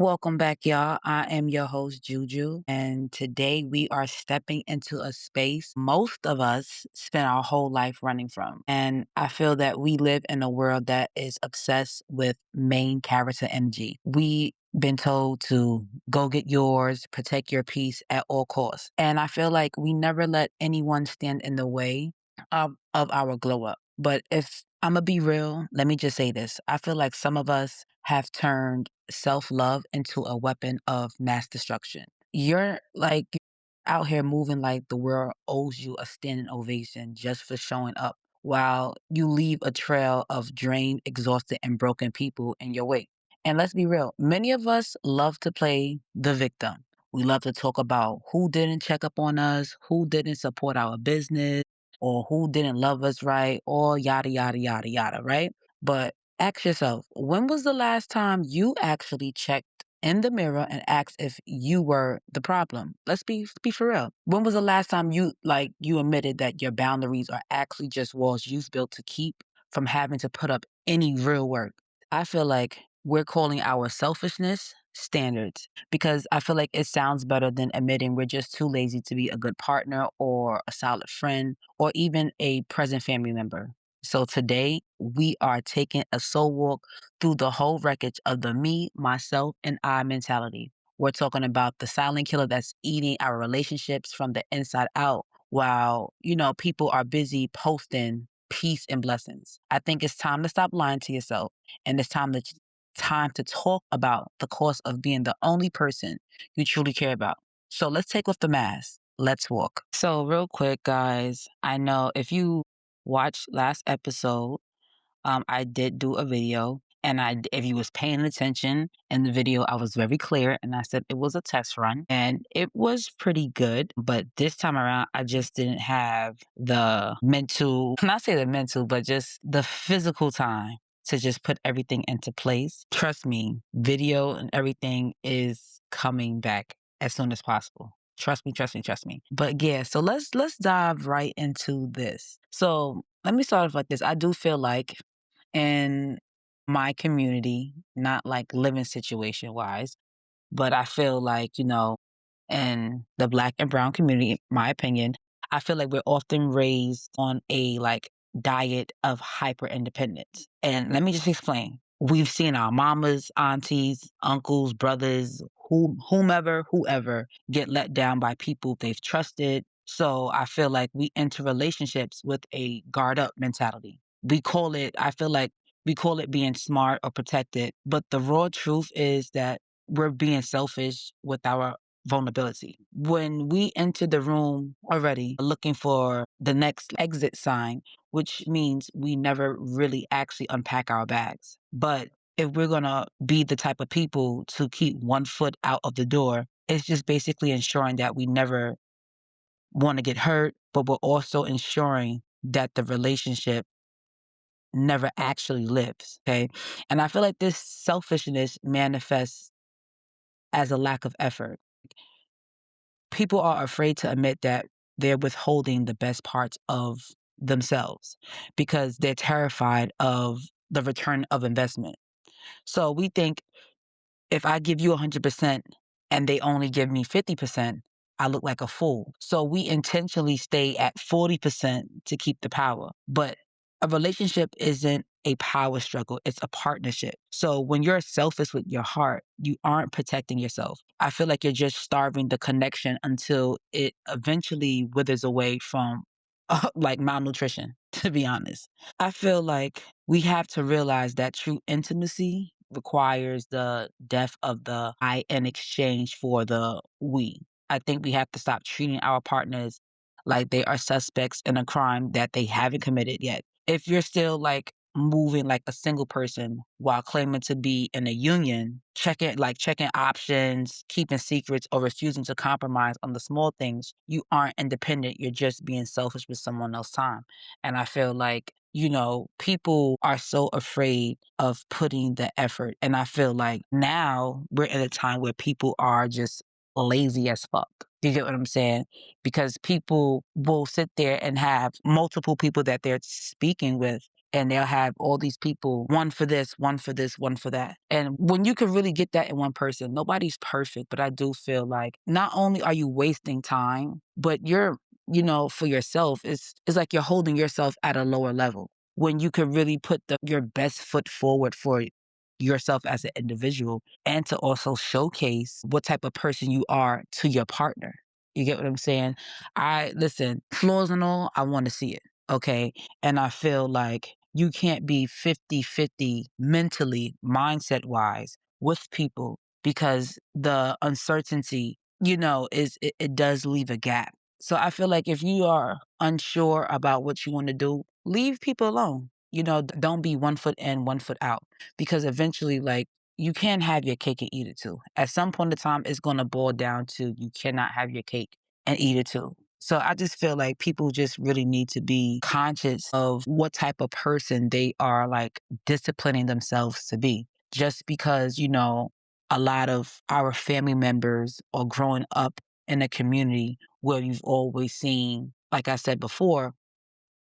Welcome back, y'all. I am your host, Juju, and today we are stepping into a space most of us spend our whole life running from. And I feel that we live in a world that is obsessed with main character energy. We been told to go get yours, protect your peace at all costs. And I feel like we never let anyone stand in the way of our glow up. But if I'm gonna be real, let me just say this. I feel like some of us have turned self love into a weapon of mass destruction. You're like out here moving like the world owes you a standing ovation just for showing up, while you leave a trail of drained, exhausted, and broken people in your wake. And let's be real, many of us love to play the victim. We love to talk about who didn't check up on us, who didn't support our business, or who didn't love us right, or yada, yada, yada, yada, right? But ask yourself, when was the last time you actually checked in the mirror and asked if you were the problem? Let's be for real. When was the last time you admitted that your boundaries are actually just walls you've built to keep from having to put up any real work? I feel like we're calling our selfishness standards because I feel like it sounds better than admitting we're just too lazy to be a good partner or a solid friend or even a present family member. So today we are taking a soul walk through the whole wreckage of the me, myself, and I mentality. We're talking about the silent killer that's eating our relationships from the inside out while, people are busy posting peace and blessings. I think it's time to stop lying to yourself and it's time to talk about the cost of being the only person you truly care about. So let's take off the mask. Let's walk. So real quick, guys, I know if you watched last episode, I did do a video, and if you was paying attention in the video, I was very clear, and I said it was a test run, and it was pretty good. But this time around, I just didn't have the mental, not say the mental, but just the physical time to just put everything into place. Trust me, video and everything is coming back as soon as possible. Trust me, trust me, trust me. But yeah, so let's dive right into this. So let me start off like this. I do feel like in my community, not like living situation wise, but I feel like, in the black and brown community, my opinion, I feel like we're often raised on a like diet of hyper independence. And let me just explain. We've seen our mamas, aunties, uncles, brothers, whoever get let down by people they've trusted. So I feel like we enter relationships with a guard up mentality. I feel like we call it being smart or protected, but the raw truth is that we're being selfish with our vulnerability. When we enter the room already looking for the next exit sign, which means we never really actually unpack our bags. But if we're going to be the type of people to keep one foot out of the door, it's just basically ensuring that we never want to get hurt, but we're also ensuring that the relationship never actually lives. Okay. And I feel like this selfishness manifests as a lack of effort. People are afraid to admit that they're withholding the best parts of themselves because they're terrified of the return of investment. So we think if I give you 100% and they only give me 50%, I look like a fool. So we intentionally stay at 40% to keep the power. But a relationship isn't a power struggle, it's a partnership. So when you're selfish with your heart, you aren't protecting yourself. I feel like you're just starving the connection until it eventually withers away from like malnutrition, to be honest. I feel like we have to realize that true intimacy requires the death of the I in exchange for the we. I think we have to stop treating our partners like they are suspects in a crime that they haven't committed yet. If you're still like moving like a single person while claiming to be in a union, checking options, keeping secrets, or refusing to compromise on the small things, you aren't independent. You're just being selfish with someone else's time. And I feel like, people are so afraid of putting the effort. And I feel like now we're in a time where people are just lazy as fuck. Do you get what I'm saying? Because people will sit there and have multiple people that they're speaking with. and they'll have all these people, one for this, one for this, one for that. And when you can really get that in one person, nobody's perfect, but I do feel like not only are you wasting time, but you're, for yourself, it's like you're holding yourself at a lower level when you could really put your best foot forward for yourself as an individual and to also showcase what type of person you are to your partner. You get what I'm saying? I listen, flaws and all, I want to see it. Okay. And I feel like you can't be 50-50 mentally, mindset wise with people because the uncertainty, it does leave a gap. So I feel like if you are unsure about what you want to do, leave people alone. Don't be 1 foot in, 1 foot out because eventually, like, you can't have your cake and eat it too. At some point in time, it's going to boil down to you cannot have your cake and eat it too. So I just feel like people just really need to be conscious of what type of person they are like disciplining themselves to be. Just because, a lot of our family members are growing up in a community where you've always seen, like I said before,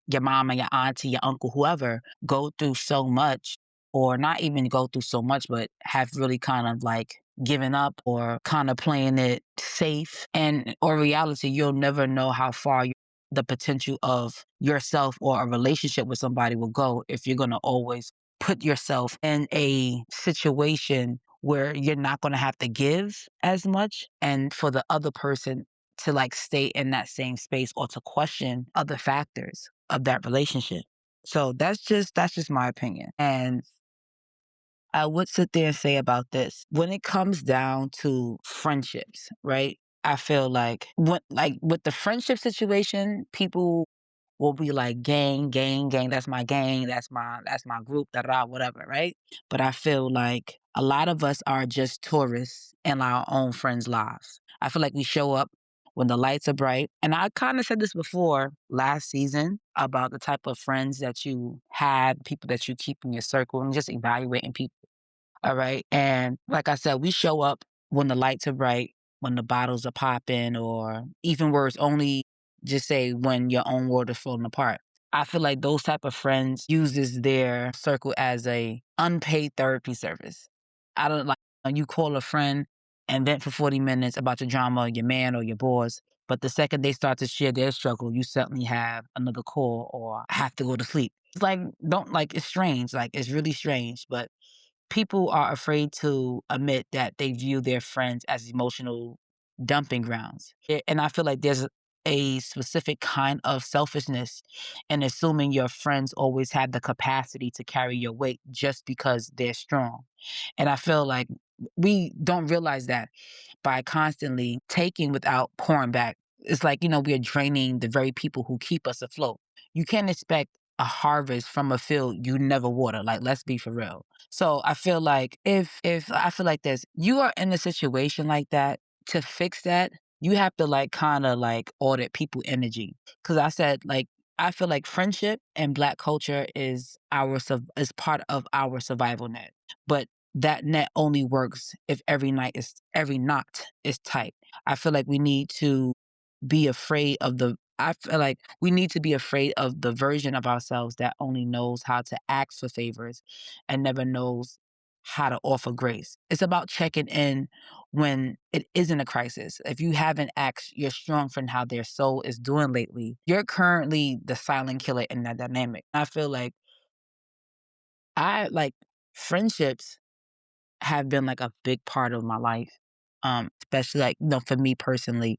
your mama, your auntie, your uncle, whoever go through so much, or not even go through so much, but have really kind of like given up or kind of playing it safe. And or reality, you'll never know how far the potential of yourself or a relationship with somebody will go if you're going to always put yourself in a situation where you're not going to have to give as much and for the other person to like stay in that same space or to question other factors of that relationship. So that's just my opinion. And I would sit there and say about this. When it comes down to friendships, right? I feel like with the friendship situation, people will be like gang, gang, gang, that's my gang, that's my group, da da, whatever, right? But I feel like a lot of us are just tourists in our own friends' lives. I feel like we show up when the lights are bright. And I kind of said this before last season about the type of friends that you had, people that you keep in your circle, and just evaluating people. All right. And like I said, we show up when the lights are bright, when the bottles are popping, or even worse, only just say when your own world is falling apart. I feel like those type of friends uses their circle as a unpaid therapy service. I don't like when you call a friend and vent for 40 minutes about your drama, your man or your boss. But the second they start to share their struggle, you suddenly have another call or have to go to sleep. It's like, don't like, it's strange. Like, it's really strange. But people are afraid to admit that they view their friends as emotional dumping grounds. And I feel like there's a specific kind of selfishness in assuming your friends always have the capacity to carry your weight just because they're strong. And I feel like we don't realize that by constantly taking without pouring back. It's like, we are draining the very people who keep us afloat. You can't expect a harvest from a field you never water. Like, let's be for real. So I feel like if I feel like this, you are in a situation like that, to fix that, you have to like kind of like audit people energy. Cause I said like I feel like friendship and black culture is part of our survival net. But that net only works if every knot is tight. I feel like we need to be afraid of the I feel like we need to be afraid of the version of ourselves that only knows how to ask for favors and never knows how to offer grace. It's about checking in when it isn't a crisis. If you haven't asked your strong friend how their soul is doing lately, you're currently the silent killer in that dynamic. I feel like I like friendships have been like a big part of my life. Especially like, for me personally,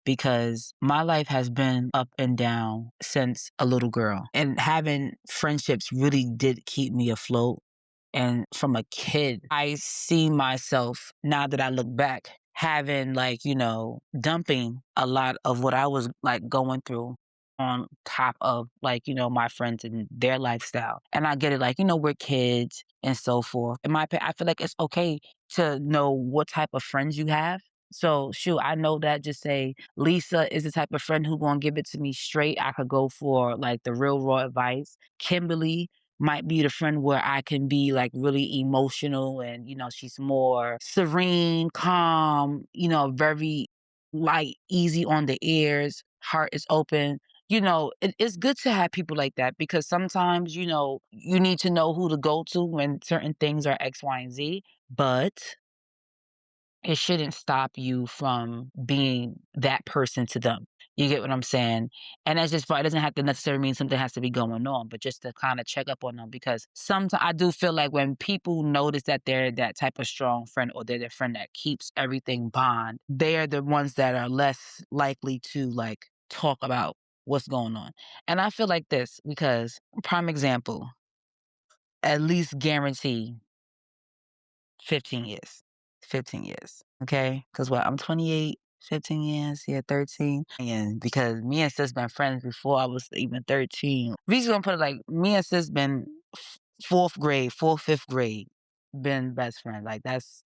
because my life has been up and down since a little girl. And having friendships really did keep me afloat. And from a kid, I see myself now that I look back having like, dumping a lot of what I was like going through on top of like, my friends and their lifestyle. And I get it, like, we're kids and so forth. In my opinion, I feel like it's okay to know what type of friends you have. So shoot, I know that just say Lisa is the type of friend who gonna give it to me straight. I could go for like the real raw advice. Kimberly might be the friend where I can be like really emotional and she's more serene, calm, very light, easy on the ears, heart is open. it's good to have people like that because sometimes, you need to know who to go to when certain things are X, Y, and Z, but it shouldn't stop you from being that person to them. You get what I'm saying? And that's just fine. It doesn't have to necessarily mean something has to be going on, but just to kind of check up on them because sometimes I do feel like when people notice that they're that type of strong friend or they're the friend that keeps everything bond, they're the ones that are less likely to like talk about what's going on. And I feel like this because prime example, at least guarantee 15 years. 15 years. Okay? Because what? I'm 28, 15 years, yeah, 13. And because me and sis been friends before I was even 13. Reason gonna put it like me and sis been fourth grade, fourth, fifth grade, been best friends. Like that's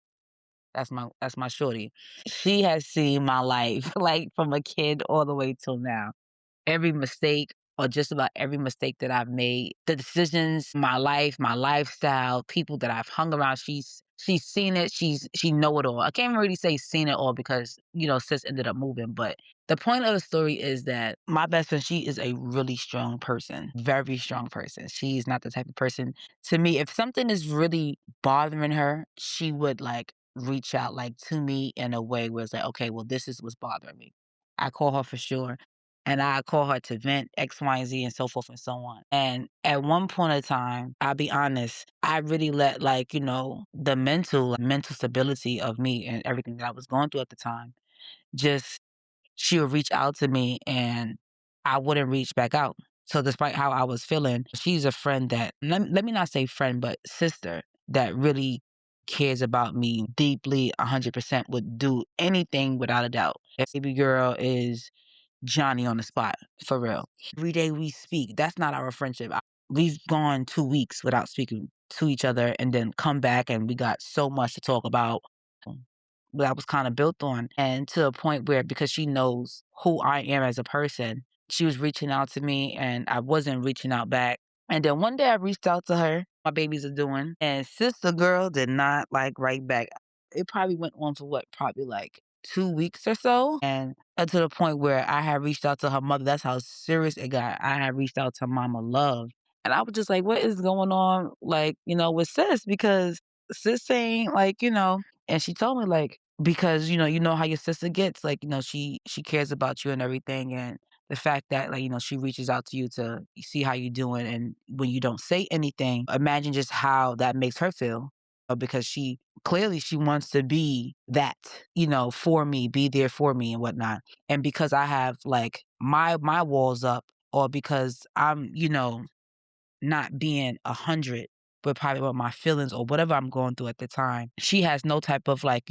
my shorty. She has seen my life like from a kid all the way till now every mistake or just about every mistake that I've made, the decisions, my life, my lifestyle, people that I've hung around. She's seen it. She know it all. I can't really say seen it all because sis ended up moving. But the point of the story is that my best friend, she is a really strong person, very strong person. She's not the type of person to me. If something is really bothering her, she would like reach out like to me in a way where it's like, okay, well, this is what's bothering me. I call her for sure and I call her to vent X, Y, and Z and so forth and so on. And at one point in time, I'll be honest, I really let like, the mental stability of me and everything that I was going through at the time, just she would reach out to me and I wouldn't reach back out. So despite how I was feeling, she's a friend that let me not say friend, but sister that really cares about me deeply, 100% would do anything without a doubt. If baby girl is Johnny on the spot, for real. Every day we speak. That's not our friendship. We've gone 2 weeks without speaking to each other and then come back and we got so much to talk about that was kind of built on. And to a point where because she knows who I am as a person, she was reaching out to me and I wasn't reaching out back. And then one day I reached out to her, my babies are doing, and sister girl did not like write back. It probably went on for what, probably like 2 weeks or so. And to the point where I had reached out to her mother. That's how serious it got. I had reached out to Mama Love. And I was just like, what is going on, like, with sis? Because sis ain't like, and she told me like, because, you know how your sister gets, like, she cares about you and everything. And the fact that like, she reaches out to you to see how you're doing. And when you don't say anything, imagine just how that makes her feel. Because she clearly she wants to be that, for me, be there for me and whatnot. And because I have like my walls up, or because I'm, not being 100, but probably about my feelings or whatever I'm going through at the time. She has no type of like,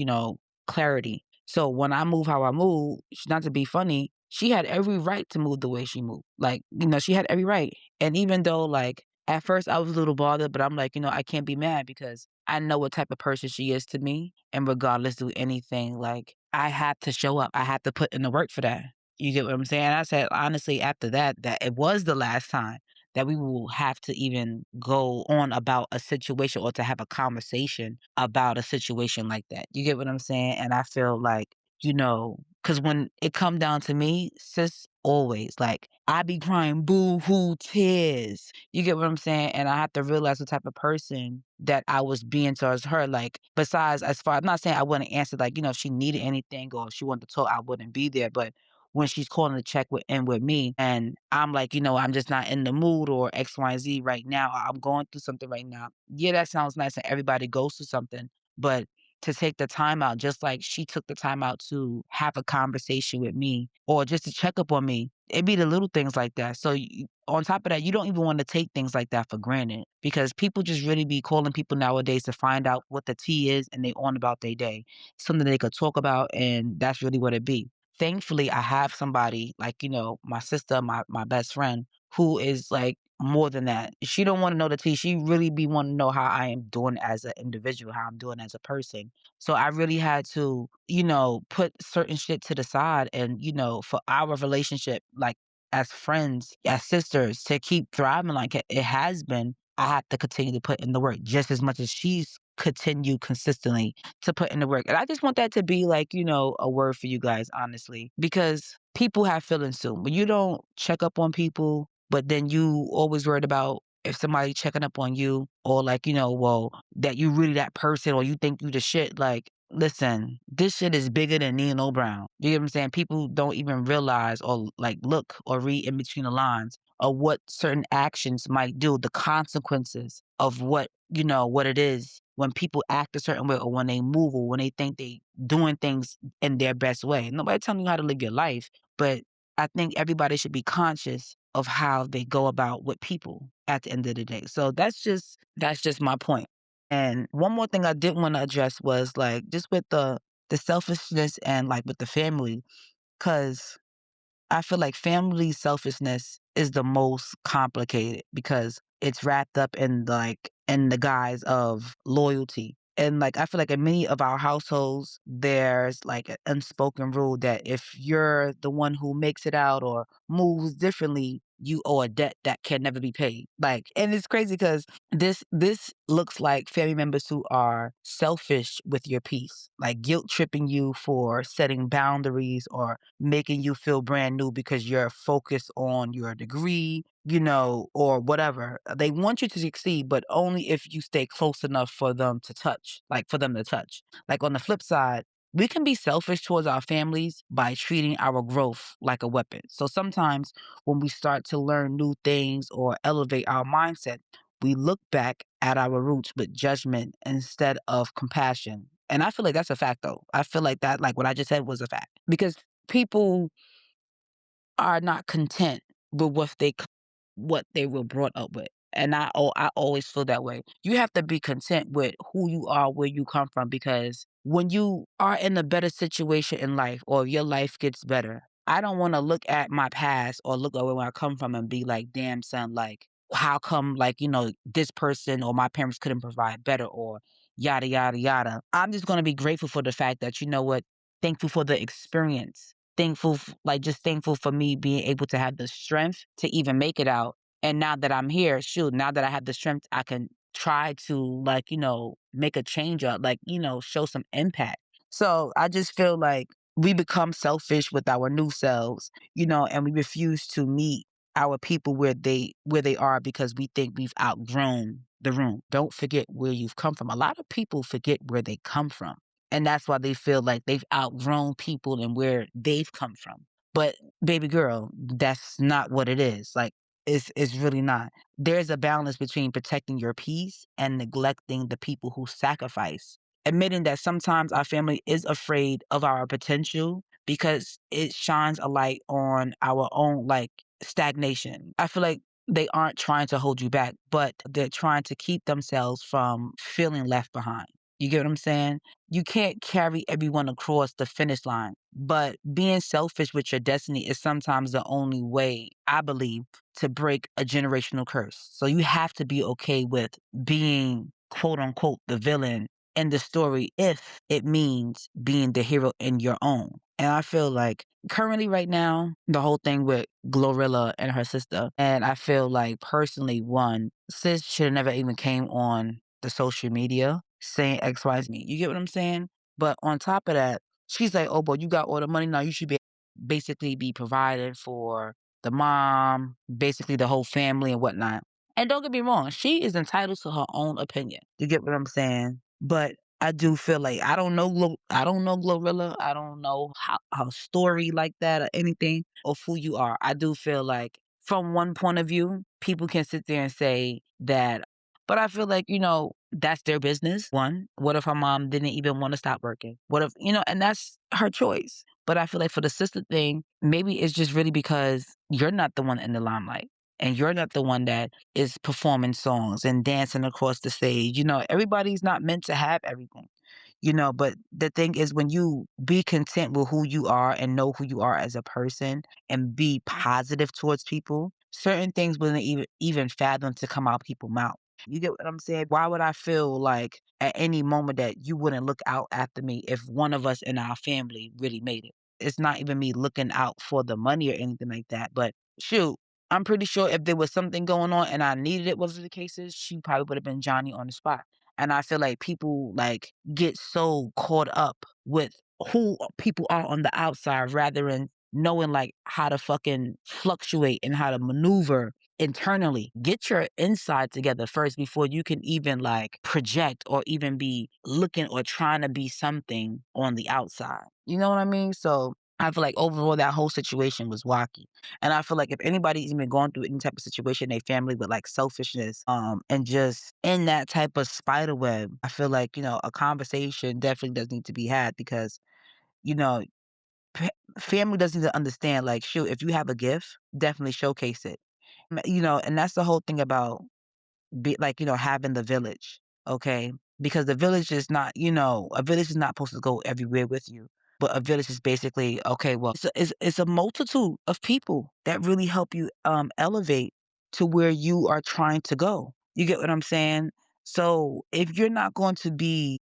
clarity. So when I move how I move, not to be funny, she had every right to move the way she moved. Like, she had every right. And even though like at first I was a little bothered, but I'm like, I can't be mad because I know what type of person she is to me. And regardless do anything, like I have to show up. I have to put in the work for that. You get what I'm saying? I said honestly after that it was the last time that we will have to even go on about a situation or to have a conversation about a situation like that. You get what I'm saying? And I feel like, because when it come down to me, sis, always like I be crying boo hoo tears. You get what I'm saying? And I have to realize the type of person that I was being towards her. Like, besides, as far I'm not saying I wouldn't answer, like, if she needed anything or if she wanted to talk, I wouldn't be there. But when she's calling to check with me and I'm like, I'm just not in the mood or X, Y, and Z right now. I'm going through something right now. Yeah, that sounds nice and everybody goes through something. But to take the time out, just like she took the time out to have a conversation with me or just to check up on me. It'd be the little things like that. So on top of that, you don't even want to take things like that for granted because people just really be calling people nowadays to find out what the tea is and they on about their day. Something they could talk about and that's really what it be. Thankfully, I have somebody like, my sister, my best friend, who is like more than that. She don't want to know the tea. She really be wanting to know how I am doing as an individual, how I'm doing as a person. So I really had to, put certain shit to the side and, for our relationship, like as friends, as sisters, to keep thriving like it has been, I have to continue to put in the work just as much as she's continue consistently to put in the work. And I just want that to be like, a word for you guys, honestly, because people have feelings too. When you don't check up on people, but then you always worried about if somebody checking up on you or like, well, that you really that person or you think you the shit, like, listen, this shit is bigger than Nino Brown. You get what I'm saying? People don't even realize or like look or read in between the lines of what certain actions might do, the consequences of what it is when people act a certain way or when they move or when they think they doing things in their best way. Nobody telling you how to live your life, but I think everybody should be conscious of how they go about with people at the end of the day. So that's just my point. And one more thing I did want to address was like just with the selfishness and like with the family, because I feel like family selfishness is the most complicated because it's wrapped up in like in the guise of loyalty. And like I feel like in many of our households, there's like an unspoken rule that if you're the one who makes it out or moves differently, you owe a debt that can never be paid. Like, and it's crazy because this looks like family members who are selfish with your peace, like guilt tripping you for setting boundaries or making you feel brand new because you're focused on your degree, or whatever. They want you to succeed, but only if you stay close enough for them to touch, like for them to touch. Like on the flip side, we can be selfish towards our families by treating our growth like a weapon. So sometimes when we start to learn new things or elevate our mindset, we look back at our roots with judgment instead of compassion. And I feel like that's a fact though. I feel like that, like what I just said was a fact because people are not content with what they were brought up with. And I always feel that way. You have to be content with who you are, where you come from, because when you are in a better situation in life or your life gets better, I don't want to look at my past or look at where I come from and be like, damn son, like how come like, this person or my parents couldn't provide better or yada yada yada. I'm just gonna be grateful for the fact that you know what, thankful for the experience, like just thankful for me being able to have the strength to even make it out. And now that I'm here, shoot, now that I have the strength, I can try to like, make a change up, like, show some impact. So I just feel like we become selfish with our new selves, and we refuse to meet our people where they are because we think we've outgrown the room. Don't forget where you've come from. A lot of people forget where they come from. And that's why they feel like they've outgrown people and where they've come from. But baby girl, that's not what it is. Like it's really not. There's a balance between protecting your peace and neglecting the people who sacrifice. Admitting that sometimes our family is afraid of our potential because it shines a light on our own like stagnation. I feel like they aren't trying to hold you back, but they're trying to keep themselves from feeling left behind. You get what I'm saying? You can't carry everyone across the finish line, but being selfish with your destiny is sometimes the only way, I believe, to break a generational curse. So you have to be okay with being quote unquote the villain in the story if it means being the hero in your own. And I feel like currently right now, the whole thing with Glorilla and her sister, and I feel like personally, one, sis should have never even came on the social media saying X, Y, Z. You get what I'm saying? But on top of that, she's like, oh, boy, you got all the money now. You should be basically be providing for the mom, basically the whole family and whatnot. And don't get me wrong, she is entitled to her own opinion. You get what I'm saying? But I do feel like I don't know Glorilla. I don't know how her story like that or anything of who you are. I do feel like from one point of view, people can sit there and say that, but I feel like, that's their business. One, what if her mom didn't even want to stop working? What if, and that's her choice. But I feel like for the sister thing, maybe it's just really because you're not the one in the limelight and you're not the one that is performing songs and dancing across the stage. Everybody's not meant to have everything. But the thing is when you be content with who you are and know who you are as a person and be positive towards people, certain things wouldn't even fathom to come out people's mouth. You get what I'm saying? Why would I feel like at any moment that you wouldn't look out after me if one of us in our family really made it? It's not even me looking out for the money or anything like that. But shoot, I'm pretty sure if there was something going on and I needed it, whatever the case is, she probably would have been Johnny on the spot. And I feel like people like get so caught up with who people are on the outside rather than knowing like how to fucking fluctuate and how to maneuver internally. Get your inside together first before you can even like project or even be looking or trying to be something on the outside. You know what I mean? So I feel like overall that whole situation was wacky. And I feel like if anybody's even going through any type of situation, they family with like selfishness, and just in that type of spider web, I feel like, a conversation definitely does need to be had because, you know, pa family doesn't even understand, like, shoot, if you have a gift, definitely showcase it. And that's the whole thing about having the village, okay? Because the village is not, a village is not supposed to go everywhere with you. But a village is basically, okay, well, it's a multitude of people that really help you elevate to where you are trying to go. You get what I'm saying? So if you're not going to be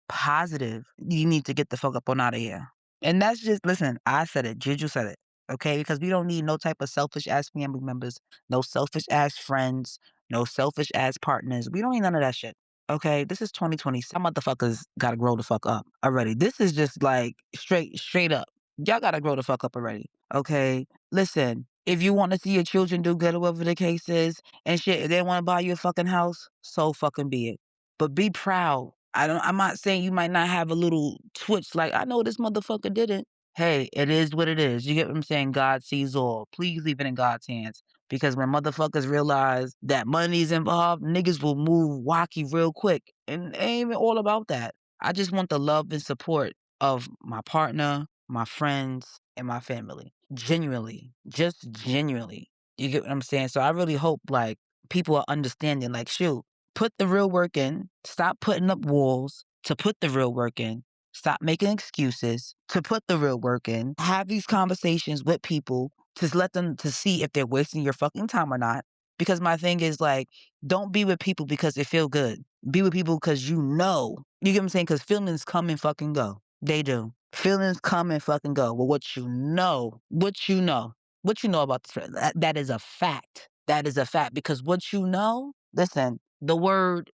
positive, you need to get the fuck up on out of here. And that's just listen, I said it, Juju said it. Okay, because we don't need no type of selfish ass family members, no selfish ass friends, no selfish ass partners. We don't need none of that shit. Okay, this is 2026. Some motherfuckers gotta grow the fuck up already. This is just like straight up. Y'all gotta grow the fuck up already. Okay, listen. If you want to see your children do good, or whatever the case is, and shit, if they want to buy you a fucking house, so fucking be it. But be proud. I'm not saying you might not have a little twitch like, I know this motherfucker didn't. Hey, it is what it is. You get what I'm saying? God sees all. Please leave it in God's hands. Because when motherfuckers realize that money's involved, niggas will move wacky real quick. And it ain't even all about that. I just want the love and support of my partner, my friends, and my family. Genuinely. Just genuinely. You get what I'm saying? So I really hope like people are understanding, like, shoot, put the real work in. Stop putting up walls to put the real work in. Stop making excuses to put the real work in. Have these conversations with people to let them to see if they're wasting your fucking time or not. Because my thing is like, don't be with people because they feel good. Be with people because you know. You get what I'm saying? Because feelings come and fucking go. They do. Feelings come and fucking go. Well, what you know about this, that is a fact. That is a fact because what you know, listen,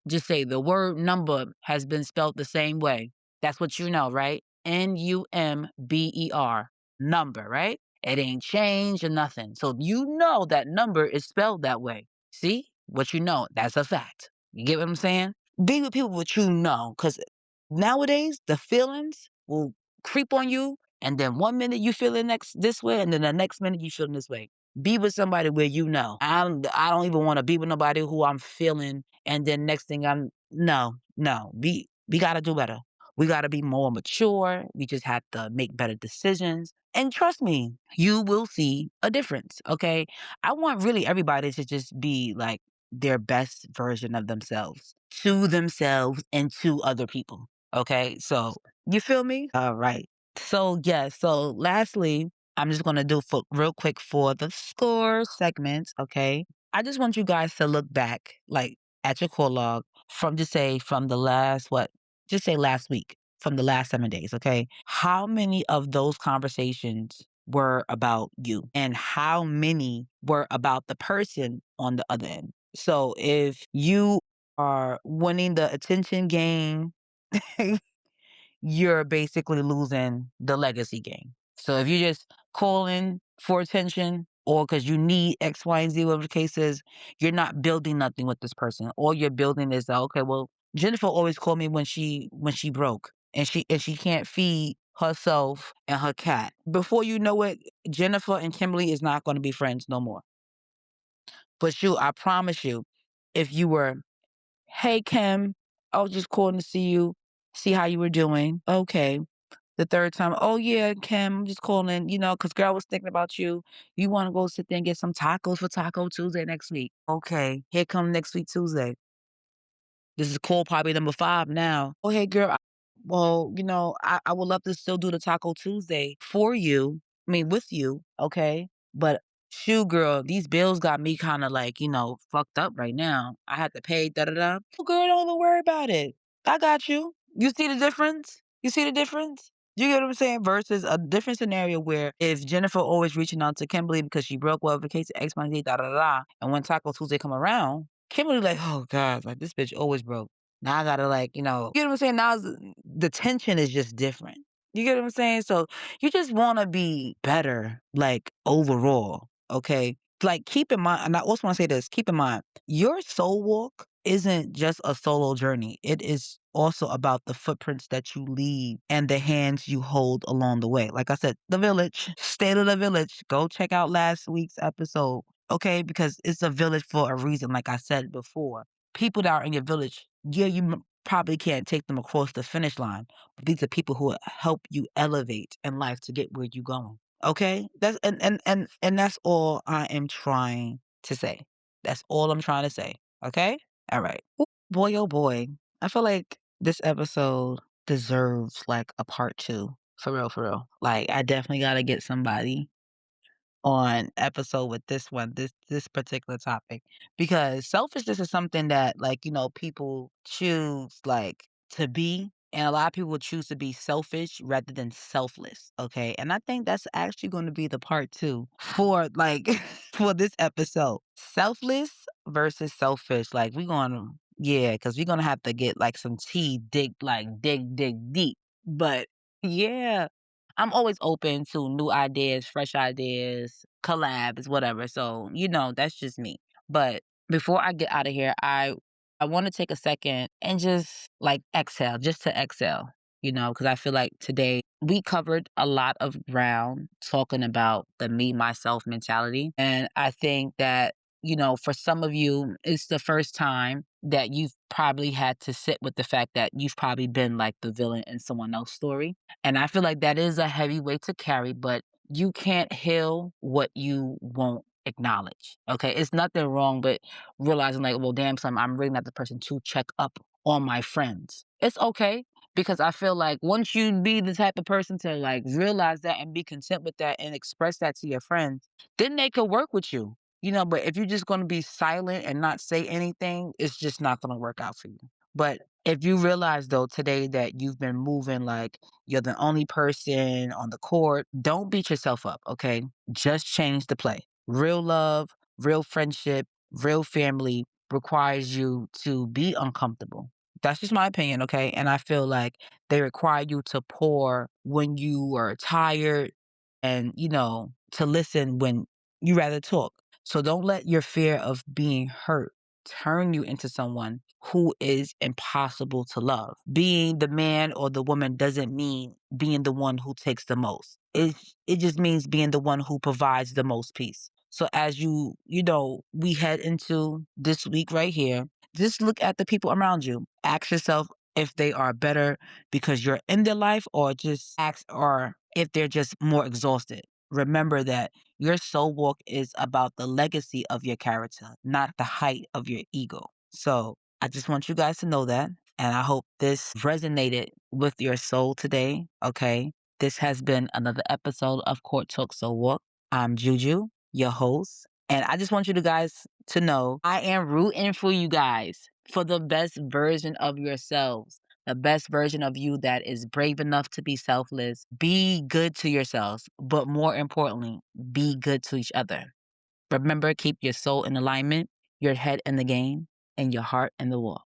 just say the word number has been spelled the same way. That's what you know, right? Number, number, right? It ain't changed or nothing. So you know that number is spelled that way. See? What you know, that's a fact. You get what I'm saying? Be with people what you know, because nowadays the feelings will creep on you, and then one minute you feeling next this way, and then the next minute you feeling this way. Be with somebody where you know. I don't even want to be with nobody who I'm feeling, and then next thing no. We gotta do better. We gotta be more mature. We just have to make better decisions. And trust me, you will see a difference. Okay. I want really everybody to just be like their best version of themselves to themselves and to other people. Okay. So you feel me? All right. So yes. So lastly, I'm just gonna do for real quick for the score segment. Okay. I just want you guys to look back, like at your call log from just say from the last what? Just say last week, from the last 7 days. Okay. How many of those conversations were about you, and how many were about the person on the other end? So if you are winning the attention game, you're basically losing the legacy game. So if you're just calling for attention or because you need X, Y, and Z, whatever the case is, you're not building nothing with this person. All you're building is okay, well, Jennifer always called me when she broke and she can't feed herself and her cat. Before you know it, Jennifer and Kimberly is not going to be friends no more. But shoot, I promise you, if you were, hey Kim, I was just calling to see you, see how you were doing. Okay. The third time, "Oh, yeah, Kim, I'm just calling, cause girl, I was thinking about you. You wanna go sit there and get some tacos for Taco Tuesday next week?" "Okay, here come next week Tuesday." This is call probably number 5 now. "Oh, hey, girl, well, I would love to still do the Taco Tuesday for you, I mean, with you, okay? But shoot, girl, these bills got me kinda, like, fucked up right now. I had to pay da da da." "Oh, girl, don't even worry about it. I got you." You see the difference? You see the difference? You get what I'm saying? Versus a different scenario where if Jennifer always reaching out to Kimberly because she broke, whatever the case, X, Y, Z, da da da, and when Taco Tuesday come around, Kimberly like, "Oh god, like this bitch always broke. Now I gotta like, you get what I'm saying? Now the tension is just different. You get what I'm saying? So you just want to be better, like overall. Okay. Like keep in mind, and I also want to say this, keep in mind, your soul walk isn't just a solo journey. It is also about the footprints that you leave and the hands you hold along the way. Like I said, the village, state of the village. Go check out last week's episode. Okay. Because it's a village for a reason. Like I said before, people that are in your village, yeah, probably can't take them across the finish line. These are people who help you elevate in life to get where you're going. Okay? That's and that's all I am trying to say. That's all I'm trying to say. Okay? All right. Ooh, boy, oh boy. I feel like this episode deserves like a part two. For real, for real. Like I definitely gotta get somebody on episode with this one, this particular topic, because selfishness is something that, like, people choose like to be, and a lot of people choose to be selfish rather than selfless. Okay, and I think that's actually going to be the part two for like for this episode, selfless versus selfish. Like we're gonna, yeah, because we're gonna have to get like some tea, dig deep, but yeah, I'm always open to new ideas, fresh ideas, collabs, whatever. So, that's just me. But before I get out of here, I want to take a second and just like exhale, just to exhale, because I feel like today we covered a lot of ground talking about the me myself mentality. And I think that, for some of you, it's the first time that you've probably had to sit with the fact that you've probably been like the villain in someone else's story. And I feel like that is a heavy weight to carry, but you can't heal what you won't acknowledge. Okay. It's nothing wrong, but realizing like, well, damn, son, I'm really not the person to check up on my friends. It's okay. Because I feel like once you be the type of person to like realize that and be content with that and express that to your friends, then they could work with you. But if you're just going to be silent and not say anything, it's just not going to work out for you. But if you realize though today that you've been moving like you're the only person on the court, don't beat yourself up, okay? Just change the play. Real love, real friendship, real family requires you to be uncomfortable. That's just my opinion, okay? And I feel like they require you to pour when you are tired and, to listen when you rather talk. So don't let your fear of being hurt turn you into someone who is impossible to love. Being the man or the woman doesn't mean being the one who takes the most. It just means being the one who provides the most peace. So as we head into this week right here, just look at the people around you. Ask yourself if they are better because you're in their life, or just ask or if they're just more exhausted. Remember that your soul walk is about the legacy of your character, not the height of your ego. So I just want you guys to know that. And I hope this resonated with your soul today. Okay. This has been another episode of Court Talk Soul Walk. I'm Juju, your host. And I just want you guys to know I am rooting for you guys for the best version of yourselves, the best version of you that is brave enough to be selfless. Be good to yourselves, but more importantly, be good to each other. Remember, keep your soul in alignment, your head in the game, and your heart in the wall.